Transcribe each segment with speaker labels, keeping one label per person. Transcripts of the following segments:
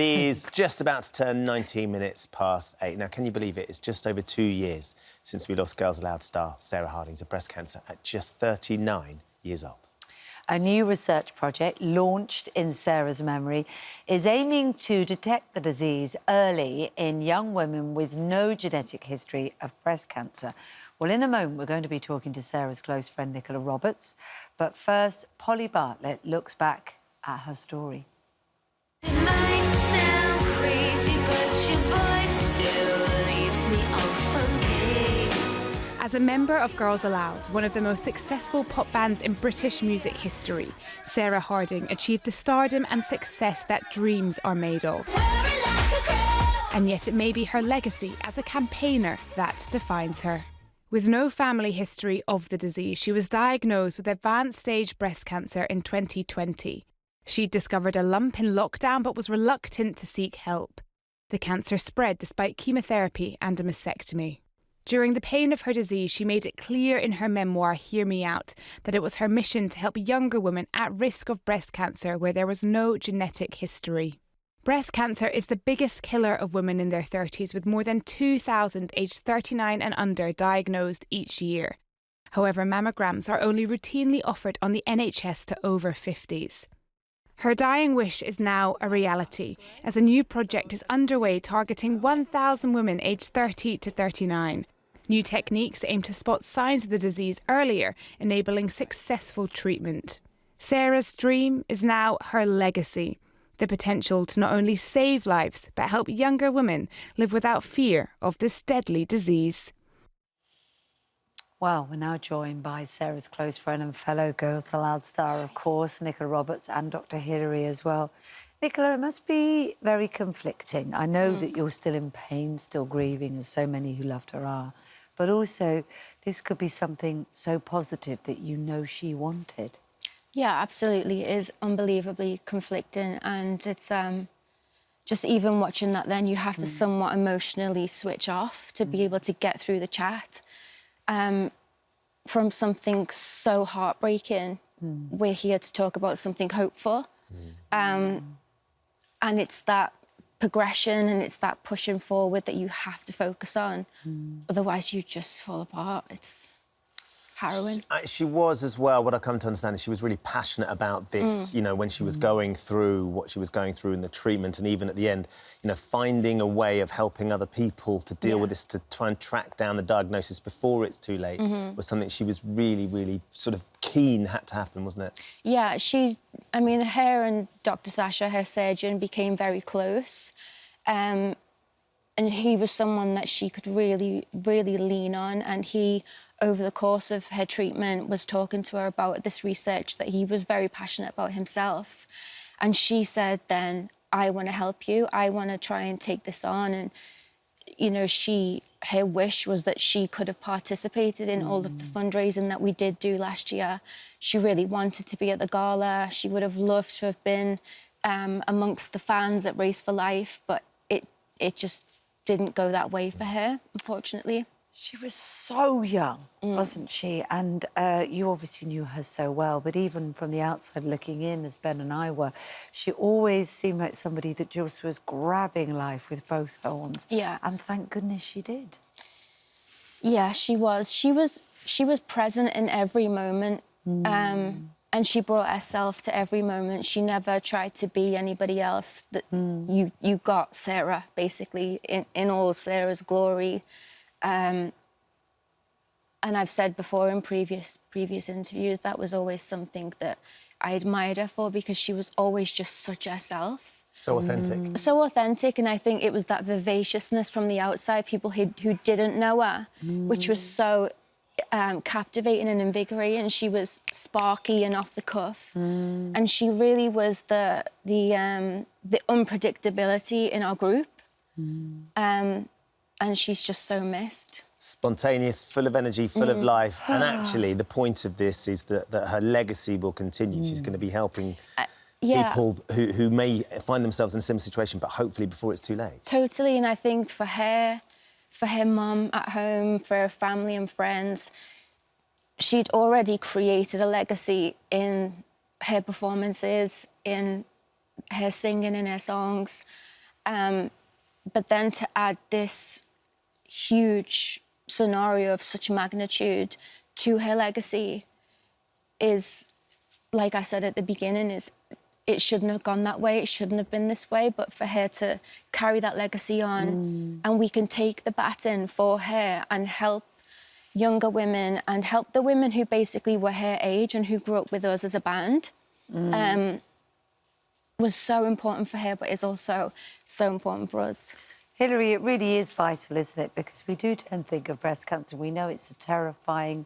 Speaker 1: is just about to turn 19 minutes past 8. Now, can you believe it? It's just over 2 years since we lost Girls Aloud star Sarah Harding to breast cancer at just 39 years old.
Speaker 2: A new research project launched in Sarah's memory is aiming to detect the disease early in young women with no genetic history of breast cancer. Well, in a moment, we're going to be talking to Sarah's close friend, Nicola Roberts. But first, Polly Bartlett looks back at her story.
Speaker 3: It might sound crazy, but your voice still leaves me all funky.
Speaker 4: As a member of Girls Aloud, one of the most successful pop bands in British music history, Sarah Harding achieved the stardom and success that dreams are made of. And yet it may be her legacy as a campaigner that defines her. With no family history of the disease, she was diagnosed with advanced stage breast cancer in 2020. She'd discovered a lump in lockdown but was reluctant to seek help. The cancer spread despite chemotherapy and a mastectomy. During the pain of her disease, she made it clear in her memoir, Hear Me Out, that it was her mission to help younger women at risk of breast cancer where there was no genetic history. Breast cancer is the biggest killer of women in their 30s, with more than 2,000 aged 39 and under diagnosed each year. However, mammograms are only routinely offered on the NHS to over 50s. Her dying wish is now a reality, as a new project is underway targeting 1,000 women aged 30 to 39. New techniques aim to spot signs of the disease earlier, enabling successful treatment. Sarah's dream is now her legacy. The potential to not only save lives, but help younger women live without fear of this deadly disease.
Speaker 2: Well, we're now joined by Sarah's close friend and fellow Girls Aloud star, of course, Nicola Roberts, and Dr. Hilary as well. Nicola, it must be very conflicting. I know that you're still in pain, still grieving, as so many who loved her are. But also, this could be something so positive that you know she wanted.
Speaker 5: Yeah, absolutely. It is unbelievably conflicting, and it's just even watching that then you have to somewhat emotionally switch off to be able to get through the chat. From something so heartbreaking, we're here to talk about something hopeful. And it's that progression and it's that pushing forward that you have to focus on. Otherwise, you just fall apart. It's harrowing.
Speaker 1: She was as well, what I come to understand is she was really passionate about this, you know, when she was going through what she was going through in the treatment, and even at the end, you know, finding a way of helping other people to deal with this, to try and track down the diagnosis before it's too late, was something she was really, really sort of keen had to happen, wasn't it?
Speaker 5: Yeah, I mean, her and Dr. Sasha, her surgeon, became very close. And he was someone that she could really, really lean on, and he, over the course of her treatment, was talking to her about this research that he was very passionate about himself. And she said then, I want to help you. I want to try and take this on. And, you know, her wish was that she could have participated in all of the fundraising that we did do last year. She really wanted to be at the gala. She would have loved to have been amongst the fans at Race for Life, but it just didn't go that way for her, unfortunately.
Speaker 2: She was so young, wasn't she? And you obviously knew her so well, but even from the outside looking in, as Ben and I were, she always seemed like somebody that just was grabbing life with both horns.
Speaker 5: Yeah.
Speaker 2: And thank goodness she did.
Speaker 5: Yeah, she was. She was present in every moment, and she brought herself to every moment. She never tried to be anybody else. That you got Sarah, basically, in all Sarah's glory. And I've said before in previous interviews, that was always something that I admired her for, because she was always just such herself.
Speaker 1: So authentic.
Speaker 5: So authentic, and I think it was that vivaciousness from the outside, people who didn't know her, which was so captivating and invigorating. She was sparky and off the cuff, and she really was the unpredictability in our group. And she's just so missed.
Speaker 1: Spontaneous, full of energy, full of life. And actually, the point of this is that her legacy will continue. She's going to be helping people who may find themselves in a similar situation, but hopefully before it's too late.
Speaker 5: Totally, and I think for her mum at home, for her family and friends, she'd already created a legacy in her performances, in her singing, in her songs. But then to add this huge scenario of such magnitude to her legacy is, like I said at the beginning, is it shouldn't have gone that way, it shouldn't have been this way, but for her to carry that legacy on, and we can take the baton for her and help younger women and help the women who basically were her age and who grew up with us as a band, was so important for her, but is also so important for us.
Speaker 2: Hilary, it really is vital, isn't it? Because we do tend to think of breast cancer. We know it's a terrifying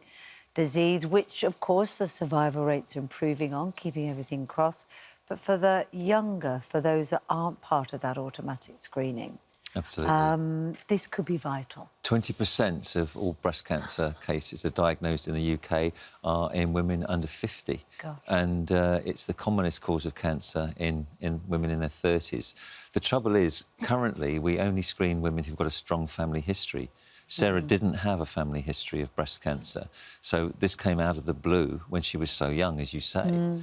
Speaker 2: disease, which, of course, the survival rates are improving on, keeping everything crossed. But for the younger, for those that aren't part of that automatic screening,
Speaker 6: absolutely,
Speaker 2: this could be vital.
Speaker 6: 20% of all breast cancer cases are diagnosed in the UK are in women under 50.
Speaker 2: Gosh.
Speaker 6: And it's the commonest cause of cancer in women in their 30s. The trouble is, currently, we only screen women who've got a strong family history. Sarah didn't have a family history of breast cancer, so this came out of the blue when she was so young, as you say.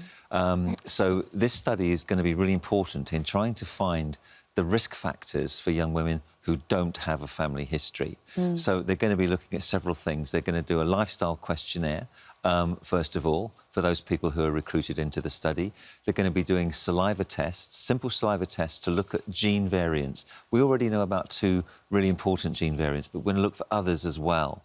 Speaker 6: So this study is going to be really important in trying to find the risk factors for young women who don't have a family history. So they're going to be looking at several things. They're going to do a lifestyle questionnaire, first of all, for those people who are recruited into the study. They're going to be doing saliva tests, simple saliva tests, to look at gene variants. We already know about 2 really important gene variants, but we're going to look for others as well.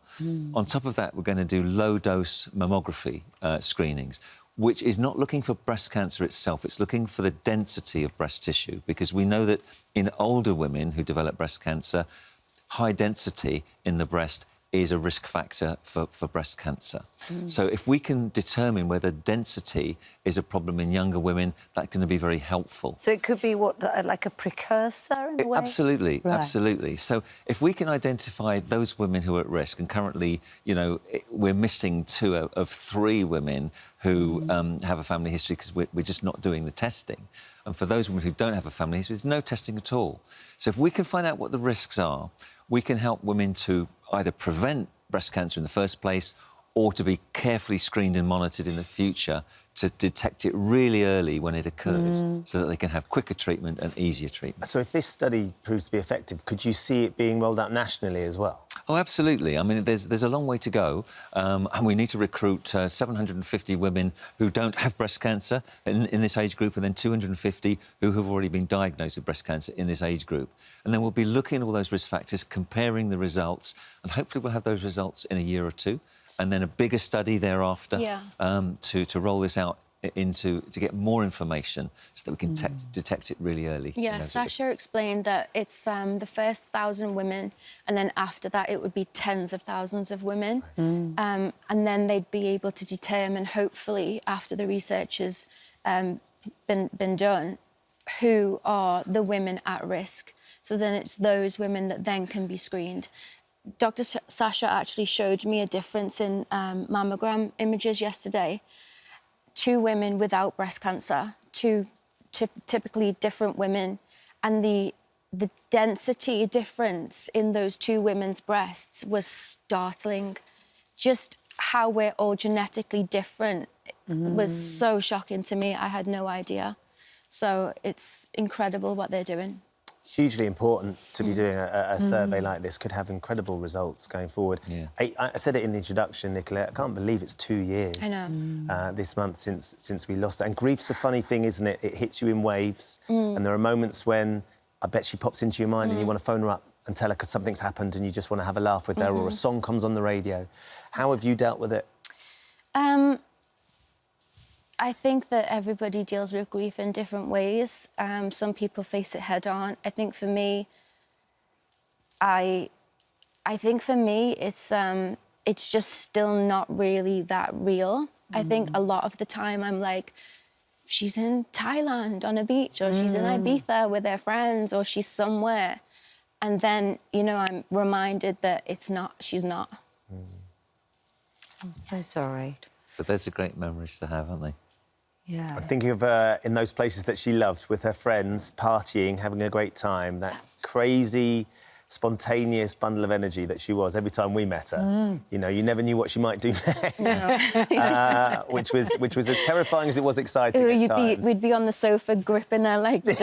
Speaker 6: On top of that, we're going to do low-dose mammography screenings, which is not looking for breast cancer itself, it's looking for the density of breast tissue, because we know that in older women who develop breast cancer, high density in the breast is a risk factor for breast cancer. So if we can determine whether density is a problem in younger women, that's going to be very helpful.
Speaker 2: So it could be, what, like a precursor in a way?
Speaker 6: Absolutely,
Speaker 2: Right.
Speaker 6: absolutely. So if we can identify those women who are at risk, and currently, you know, we're missing 2 of 3 women who have a family history because we're just not doing the testing. And for those women who don't have a family history, there's no testing at all. So if we can find out what the risks are, we can help women to either prevent breast cancer in the first place or to be carefully screened and monitored in the future to detect it really early when it occurs so that they can have quicker treatment and easier treatment.
Speaker 1: So if this study proves to be effective, could you see it being rolled out nationally as well?
Speaker 6: Oh, absolutely. I mean, there's a long way to go, and we need to recruit 750 women who don't have breast cancer in this age group, and then 250 who have already been diagnosed with breast cancer in this age group. And then we'll be looking at all those risk factors, comparing the results, and hopefully we'll have those results in a year or 2, and then a bigger study thereafter to roll this out to get more information so that we can detect it really early.
Speaker 5: Yeah,
Speaker 6: you know,
Speaker 5: Sasha explained that it's the first 1,000 women, and then after that it would be tens of thousands of women. And then they'd be able to determine, hopefully, after the research has been done, who are the women at risk. So then it's those women that then can be screened. Dr. Sasha actually showed me a difference in mammogram images yesterday. 2 women without breast cancer, 2 typically different women, and the density difference in those 2 women's breasts was startling. Just how we're all genetically different was so shocking to me. I had no idea. So it's incredible what they're doing.
Speaker 1: Hugely important to be doing a survey like this. Could have incredible results going forward.
Speaker 6: Yeah.
Speaker 1: I said it in the introduction, Nicola, I can't believe it's 2 years.
Speaker 5: I know.
Speaker 1: This month since we lost it. And grief's a funny thing, isn't it? It hits you in waves, and there are moments when I bet she pops into your mind and you want to phone her up and tell her because something's happened and you just want to have a laugh with her, or a song comes on the radio. How have you dealt with it?
Speaker 5: I think that everybody deals with grief in different ways. Some people face it head on. I think for me, it's just still not really that real. I think a lot of the time I'm like, she's in Thailand on a beach, or she's in Ibiza with her friends, or she's somewhere. And then, you know, I'm reminded that she's not.
Speaker 2: I'm so sorry.
Speaker 6: But those are great memories to have, aren't they?
Speaker 2: Yeah.
Speaker 1: I'm thinking of in those places that she loved with her friends, partying, having a great time, that crazy spontaneous bundle of energy that she was every time we met her. You know, you never knew what she might do next, which was as terrifying as it was exciting.
Speaker 5: We'd be on the sofa gripping her like, don't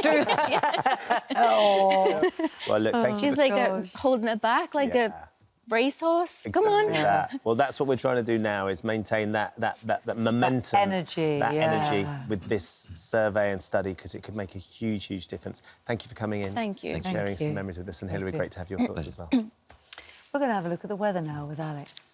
Speaker 5: do that.
Speaker 2: Oh.
Speaker 1: Well, look, thank you.
Speaker 5: She's like holding it back like a racehorse. Come on.
Speaker 1: Exactly that. Well, that's what we're trying to do now, is maintain that momentum,
Speaker 2: energy,
Speaker 1: energy with this survey and study, because it could make a huge, huge difference. Thank you for coming in.
Speaker 5: Thank you.
Speaker 1: And sharing some memories with us. And Hilary, great to have your thoughts as well.
Speaker 2: We're going to have a look at the weather now with Alex.